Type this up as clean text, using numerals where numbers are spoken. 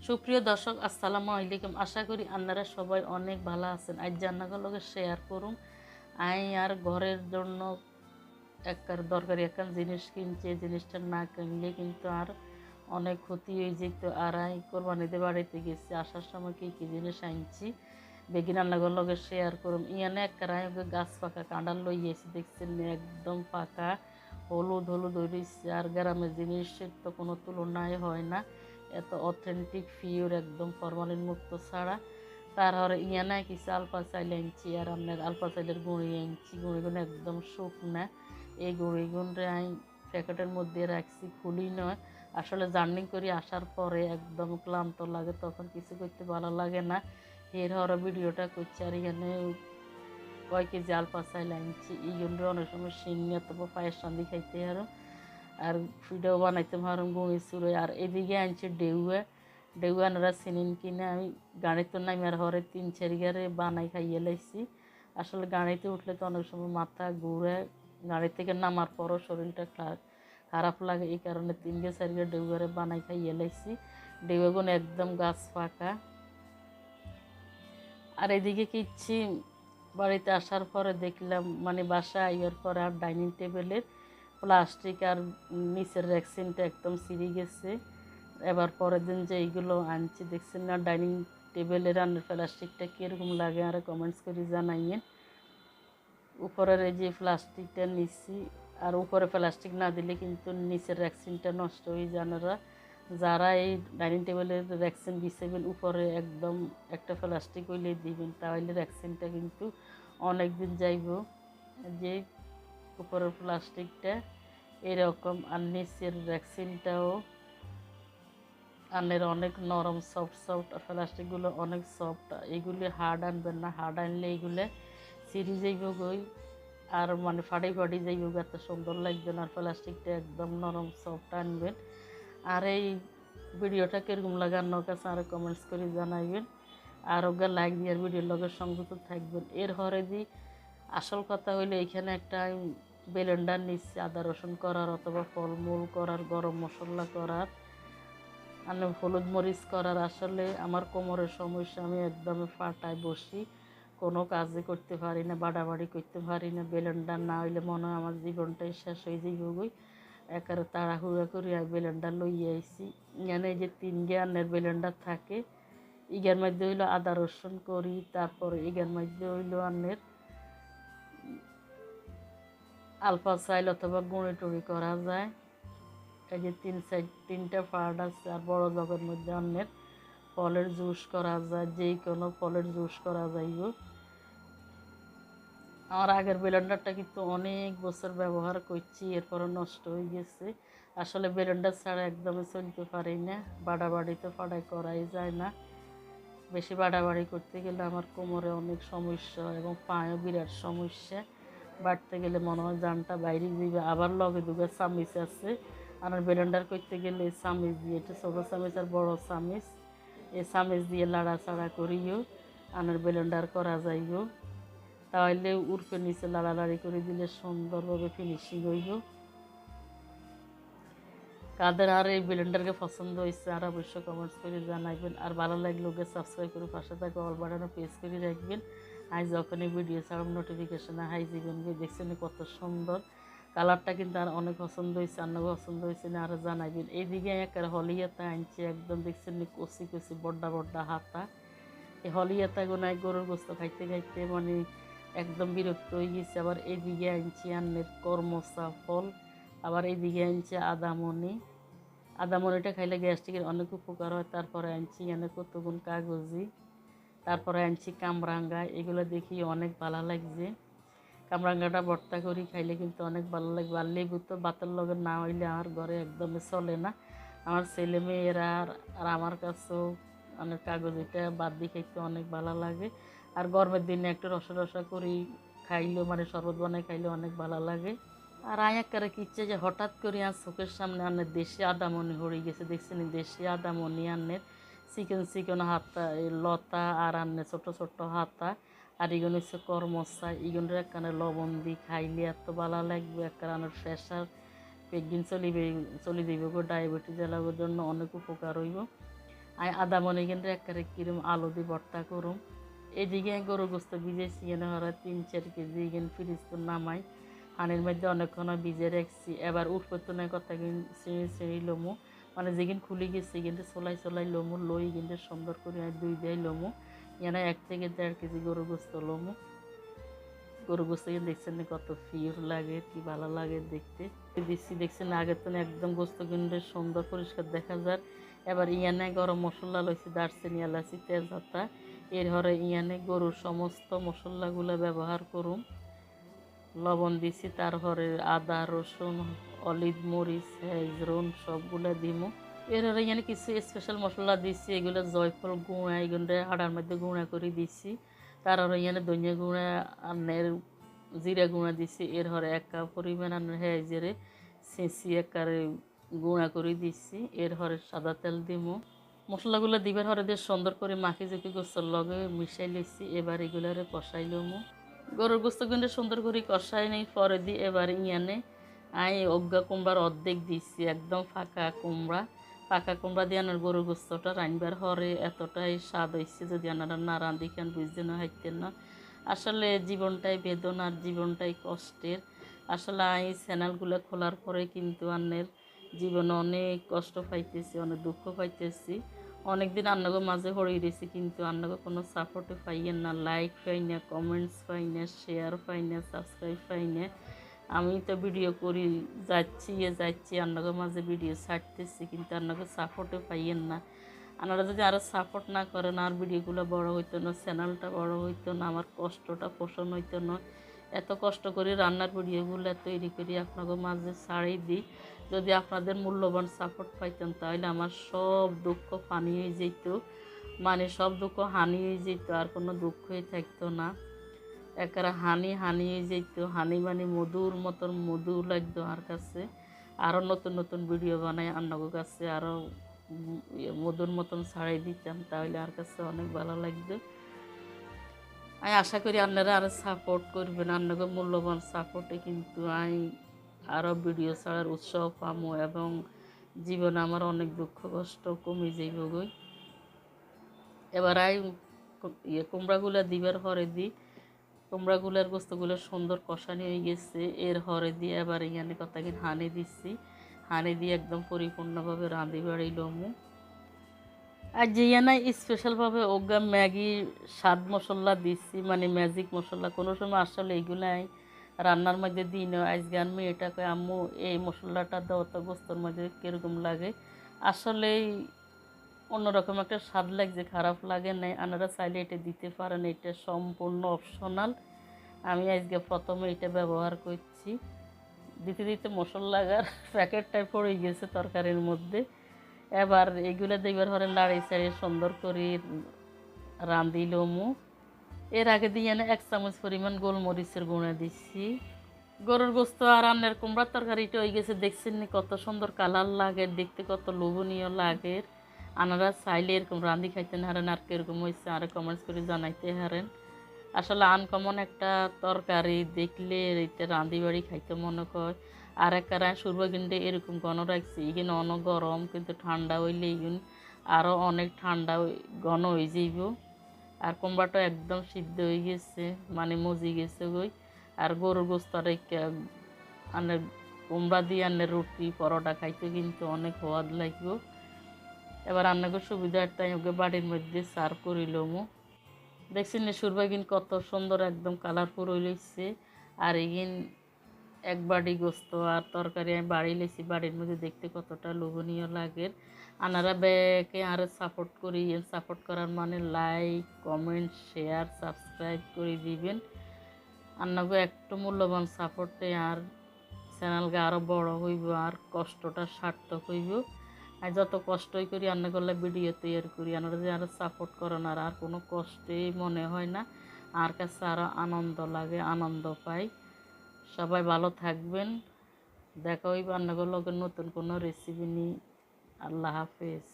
সুপ্রিয় দর্শক আসসালামু আলাইকুম। আশা করি আপনারা সবাই অনেক ভালো আছেন। আজ জান্নাগর লগে শেয়ার করুম আই আর ঘরের জন্য একবার দরকারি একটা জিনিস কিনছি। এই জিনিসটা না কিনলে কিন্তু আর অনেক ক্ষতি হয়ে যেত। আর আই কোরবানিতে বাড়িতে গেছি, আসার সময় কী কী জিনিস আনছি বেগিন রান্নাঘর লগে শেয়ার করুম। ইয়ানে একটা গাছ পাকা কাঁডাল লইয়েছি, দেখছেন একদম পাকা হলুদ হলুদ হয়েছে। আর গ্রামের জিনিসের তো কোনো তুলনায় হয় না, এত অথেন্টিক ফিওর একদম ফরমালিন মুক্ত ছাড়া। তারপরে ইয়ানে কিছু আলপা চাইল আনছি, আর আপনার আলপা চাইলের গুঁড়ি আনছি। গুঁড়িগুলো একদম শুকনা। এই গুঁড়িগুণরে আমি প্যাকেটের মধ্যে রাখছি, খুলি নয়। আসলে জার্নি করে আসার পরে একদম ক্লান্ত লাগে, তখন কিছু করতে ভালো লাগে না। এর হওয়ার ভিডিওটা করছি। আর এখানে কয় কেজি আলপা চাইল আনছি, এইগুলো অনেক সময় সিন্নি অথবা পায়েস রান্ধি খাইতে আর ভিডিও বানাইতে পারো গুঁড়ি চুড়ে। আর এদিকে আনছি ডেউয়া আনারা চিনিন কিনে আমি গাড়িতে নামার হরে 3-4 গাড়ি বানাই খাইয়ে লাইছি। আসলে গাড়িতে উঠলে তো অনেক সময় মাথা ঘুরে, গাড়ি থেকে নামার পরও শরীরটা খারাপ লাগে, এই কারণে 3-4 ডেউয়ারে বানাই খাইয়ে লাইছি। ডেউয়াগুলো একদম গাছ পাকা। আর এদিকে কিচ্ছি বাড়িতে আসার পরে দেখলাম, মানে বাসা আইয়ার পরে আর ডাইনিং টেবিলের প্লাস্টিক আর নিচের র্যাকসিনটা একদম ছিঁড়ে গেছে। এবার পরের দিন যে এইগুলো আনছি, দেখছেন না ডাইনিং টেবিলের রান্নার প্লাস্টিকটা কীরকম লাগে আর কমেন্টস করে জানাইয়েন। উপরের এই যে প্লাস্টিকটা নিচ্ছি, আর উপরে প্লাস্টিক না দিলে কিন্তু নিচের র্যাকসিনটা নষ্ট হয়ে জানারা। যারা এই ডাইনিং টেবিলের র্যাকসিন বিছাইবেন উপরে একদম একটা প্লাস্টিক হইলে দিবেন, তাহলে র্যাকসিনটা কিন্তু অনেক দিন যাইব। যে উপরের প্লাস্টিকটা এরকম, আর নিচের ভ্যাকসিনটাও আনের অনেক নরম সফট সফট, আর প্লাস্টিকগুলো অনেক সফট। এগুলি হার্ড আনবেন না, হার্ড আনলে এগুলো সিঁড়ি যাইব গই, আর মানে ফাড়ি ফাড়ি যাইব, এত সুন্দর লাগবে না। আর প্লাস্টিকটা একদম নরম সফট আনবেন। আর এই ভিডিওটা কীরকম লাগে আপনার কাছে আর কমেন্টস করে জানাইবেন। আর ওকে লাইক দিয়ে ভিডিওর লগের সংযুক্ত থাকবেন। এর হরে দি আসল কথা হইলে এইখানে একটা ব্লেন্ডার নিচ্ছি আদা রসুন করার, অথবা ফলমূল করার, গরম মশলা করার, আর হলুদ মরিচ করার। আসলে আমার কোমরের সমস্যা, আমি একদমই ফাটায় বসি, কোনো কাজই করতে পারি না, বাড়াবাড়ি করতে পারি না। ব্লেন্ডার না হইলে মনে হয় আমার জীবনটাই শেষ হয়ে যাইব গই। একেবারে তাড়াহুড়া করি আর ব্লেন্ডার লইয়ে আইছি। এখানে এই যে 3 জ্ঞানের ব্লেন্ডার থাকে, ইগার মধ্যে হইলো আদা রসুন করি, তারপর ইগার মধ্যে হইলো আনের আলফা চাইল অথবা গুঁড়ি টুড়ি করা যায়। এই যে 3-4 পার্ট আছে। আর বড় জগের মধ্যে অন্যের ফলের জুস করা যায়, যেই কোনো ফলের জুস করা যাইব। আমার আগের ব্লেন্ডারটা কিন্তু অনেক বছর ব্যবহার করছি, এরপরও নষ্ট হয়ে গেছে। আসলে ব্লেন্ডার ছাড়া একদমই চলতে পারি না, বাড়াবাড়ি তো ফাড়াই করাই যায় না। বেশি বাড়াবাড়ি করতে গেলে আমার কোমরে অনেক সমস্যা এবং পায়েও বিরাট সমস্যা। বাড়তে গেলে মনে হয় জানটা বাইরে দিবে। আবার লগে দুগে চামিচ আছে, আর ব্লেন্ডার করতে গেলে চামিচ দিয়ে, এটা ছোটো চামিচ আর বড় চামিচ, এই চামিচ দিয়ে লাড়াচাড়া করিও আনার ব্লেন্ডার করা যাইব। তাহলে উর্ফে নিচে লাড়ালাড়ি করে দিলে সুন্দরভাবে ফিনিশিং হইব। কাদের আর এই ব্লেন্ডারকে পছন্দ হয়েছে আর অবশ্যই কমেন্টস করে জানাইবেন। আর ভালো লাগলে ওকে সাবস্ক্রাইব করে পাশে থাকে অল বাটনে প্রেস করে রাখবেন। আজ যখনই ভিডিও ছাড়ব নোটিফিকেশনে হাই দিবেন। দেখছেন কত সুন্দর কালারটা, কিন্তু আর অনেক পছন্দ হয়েছে, আপনাকে পছন্দ হয়েছে না আর জানাইবেন। এইদিকে একটা হলিয়াতা আনছে, একদম দেখছেন কচি কচি বড্ডা বড্ডা হাতা। এই হলিয়াতাগুলো গরুর গোস্ত খাইতে খাইতে মানে একদম বিরক্ত হয়ে গেছে। আবার এইদিকে আনছি আন্নের কর্মচা ফল, আবার এইদিকে আনছে আদামনি। আদামরিটা খাইলে গ্যাস্ট্রিকের অনেক উপকার হয়। তারপরে আনছি এনে কতগুণ কাগজি, তারপরে আনছি কামরাঙ্গা। এগুলো দেখি অনেক ভালো লাগছে। কামরাঙ্গাটা ভর্তা করি খাইলে কিন্তু অনেক ভালো লাগবে। আর লেবু তো ভাতের লগে না হইলে আমার ঘরে একদমই চলে না। আমার ছেলে মেয়েরা আর আমার কাছেও অনেক কাগজিটা বাদ দিয়ে খাইতে অনেক ভালো লাগে। আর গরমের দিনে একটু রসা রসা করি খাইলেও, মানে শরবত বানাই খাইলে অনেক ভালো লাগে। আর আয়াক্কারে কি ইচ্ছে যে হঠাৎ করে আর চোখের সামনে আনের দেশি আদামনি হয়ে গেছে, দেখছেন দেশি আদামনি আনের চিকেন চিকেন হাতা, এই লতা আর আনে ছোট ছোট হাতা। আর এগুলো হচ্ছে কর্মচা, এগুলোর একখানে লবণ দিয়ে খাইলে এত ভালো লাগবে। একখানে প্রেশার একদিন চলে যাইব গো, ডায়াবেটিস এলাকার জন্য অনেক উপকার হইব। আমি আদা মনে কিন্তু একবারে কিরম আলু দিয়ে ভর্তা করুম। এদিকে গরু গোস্ত ভিজেছি এনে হরা 3-4 কেজি এখানে ফ্রিজ তো নামাই হানির মধ্যে অনেকক্ষণ ভিজে রাখছি। এবার উঠপত্তনের নয় কথা চিনি লমু মানে যেদিন খুলে গেছে কিন্তু চলাই লমু লই কিন্তু সুন্দর করে আমি 2 লমু এনে 1 থেকে 1.5 কেজি গরু গোস্ত লমু। গরু গোস্ত কিন্তু দেখছেন না কত ফিউর লাগে, কি ভালো লাগে দেখতে। দিচ্ছি দেখছেন আগের তো একদম গোস্ত কিন্তু সুন্দর পরিষ্কার দেখা যায়। এবার ইয়ানে গরম মশলা লইছি দারচিনি এলাচি তেজপাতা এর হরে ইয়ানে গরুর সমস্ত মশলাগুলো ব্যবহার করুম। লবণ দিছি তার হরে আদা রসুন অলিভ মরিচ হেজরুন সবগুলো দিমু। এর হরে ইয়ানে কিছু স্পেশাল মশলা দিছি এগুলো জয়ফল গুঁড়া এগুলো হাড়ার মধ্যে গুঁড়া করে দিছি। তার হরে ইয়ানে ধনিয়া গুঁড়া আনের জিরা গুঁড়া দিছি। এর হরে 1 কাপ পরিমাণ আনের হেজেরে ছেঁচি একারে গুঁড়া করে দিছি। এর হরে সাদা তেল দিমু। মশলাগুলো দিবার হরে দিয়ে সুন্দর করে মাখি জুকি গোস্তর লগে মিশাই লইছি। এবার এগুলারে কষাই লমু। গরুর গোস্ত কিন্তু সুন্দর করে কষাই নেই পরে দিই। এবার ইয়ানে আমি অজ্ঞা কুমড়ার অর্ধেক দিচ্ছি একদম ফাঁকা কুমড়া দিয়ে আনার গরুর গোস্তটা রান্নার হরে এতটাই স্বাদ হয়েছে যদি আনারা না রাঁধি কেন বুঝতে না হাইতেন না। আসলে জীবনটাই বেদনার, জীবনটাই কষ্টের। আসলে এই চ্যানেলগুলো খোলার পরে কিন্তু আন্নের জীবনে অনেক কষ্ট পাইতেছি, অনেক দুঃখ পাইতেছি। অনেকদিন আন্নাগো মাঝে হড়িয়ে দিয়েছি কিন্তু আন্নাগো কোনো সাপোর্টে পাইয়েন না, লাইক পাই না, কমেন্টস পাই না, শেয়ার পাই না, সাবস্ক্রাইব পাই না। আমি তো ভিডিও করি যাচ্ছি আন্নাগো মাঝে ভিডিও ছাড়তেছি কিন্তু আন্নাগো সাপোর্টে পাইয়েন না। আপনারা যদি আরও সাপোর্ট না করেন আর ভিডিওগুলো বড় হইতো না, চ্যানেলটা বড় হইতো না, আমার কষ্টটা পোষণ হইতো না। এত কষ্ট করে রান্নার ভিডিওগুলো তৈরি করি আপনাদের মাঝে ছাড়িয়ে দিই। যদি আপনাদের মূল্যবান সাপোর্ট পাইতেন তাহলে আমার সব দুঃখ পানি হয়ে যেত, মানে সব দুঃখ হানি হয়ে যেত, আর কোনো দুঃখই থাকতো না। একেবারে হানি হয়ে যেত, হানি মানে মধুর মতন মধু লাগতো আমার কাছে। আরও নতুন নতুন ভিডিও বানাই আপনাদের কাছে আরও মধুর মতন ছাড়াই দিতাম, তাহলে আর কাছে অনেক ভালো লাগতো। আমি আশা করি আপনারা আরও সাপোর্ট করবেন। আপনাদের মূল্যবান সাপোর্টে কিন্তু আমি আরও ভিডিও ছাড়ার উৎসাহ পাবো এবং জীবনে আমার অনেক দুঃখ কষ্ট কমে যাইব গই। এবার কুমড়াগুলো দিবার হরে দিই। কুমড়াগুলোর গোস্তগুলো সুন্দর কষানি হয়ে গেছে। এর হরে দিয়ে এবার এখানে কতক্ষণ হানি দিচ্ছি, হানি দিয়ে একদম পরিপূর্ণভাবে রাঁধি বাড়ি লমু। আর যে না স্পেশালভাবে ওগা ম্যাগি স্বাদ মশলা দিচ্ছি, মানে ম্যাজিক মশলা। কোনো সময় আসলে এইগুলাই রান্নার মধ্যে দিই না। আজকে আমি মেয়েটাকে আম্মু এই মশলাটা দাও তো গোস্তর মধ্যে কীরকম লাগে। আসলেই অন্যরকম একটা স্বাদ লাগছে, খারাপ লাগে নাই। আপনারা চাইলে এটা দিতে পারেন, এটা সম্পূর্ণ অপশনাল। আমি আজকে প্রথমে এটা ব্যবহার করছি। দিতে দিতে মশলার প্যাকেটটাই পড়ে গেছে তরকারির মধ্যে। এবার এগুলো দেখবার হরে লাড়ি চাড়িয়ে সুন্দর করে রাঁধি লমু। এর আগে দিয়ে 1 চামচ পরিমাণ গোলমরিচের গুঁড়া দিচ্ছি। গরুর গোস্ত আর রান্নার কুমড়ার তরকারিটা হয়ে গেছে। দেখছেন নি কত সুন্দর কালার লাগে, দেখতে কত লোভনীয় লাগে। আপনারা চাইলে এরকম রাঁধি খাইতে হারেন, আর কীরকম হয়েছে আরও কমেন্টস করে জানাইতে হারেন। আসলে আনকমন একটা তরকারি, দেখলে এটা রাঁধি বাড়ি খাইতে মনে করে। আর একটা সুরবা কিন্তু এরকম ঘন রাখছি, এখানে অনেক গরম কিন্তু ঠান্ডা হইলে এগুন আরও অনেক ঠান্ডা ঘন হয়ে যাইব। আর কুমড়াটা একদম সিদ্ধ হয়ে গেছে, মানে মজি গেছে গই। আর গরুর গোস্ত আনে কুমড়া দিয়ে আনে রুটি পরোটা খাইতে কিন্তু অনেক স্বাদ লাগব। এবার রান্নাকে সুবিধার্থে ওকে বাড়ির মধ্যে সার্ভ করিলমু। দেখছেন না সুরবাগিন কত সুন্দর একদম কালারফুল হইলেছে। আর এগিন 1 বাটি গোস্ত আর তরকারি আমি বাড়ি লেছি, বাড়ির মধ্যে দেখতে কতটা লোভনীয় লাগে। আপনারা ব্যাকে আরও সাপোর্ট করি, সাপোর্ট করার মানে লাইক কমেন্ট শেয়ার সাবস্ক্রাইব করে দিবেন। আপনাকে একটু মূল্যবান সাপোর্টে আর চ্যানেলকে আরও বড় হইব, আর কষ্টটা সার্থক হইব। আর যত কষ্টই করি রান্না করলে ভিডিও তৈরি করি, আপনারা যে আরও সাপোর্ট করেন আর কোনো কষ্টই মনে হয় না, আর কাছে আরও আনন্দ লাগে, আনন্দ পাই। সবাই ভালো থাকবেন, দেখা হইব রান্নাগুলোকে নতুন কোনো রেসিপি নিয়ে। আল্লাহ হাফেজ।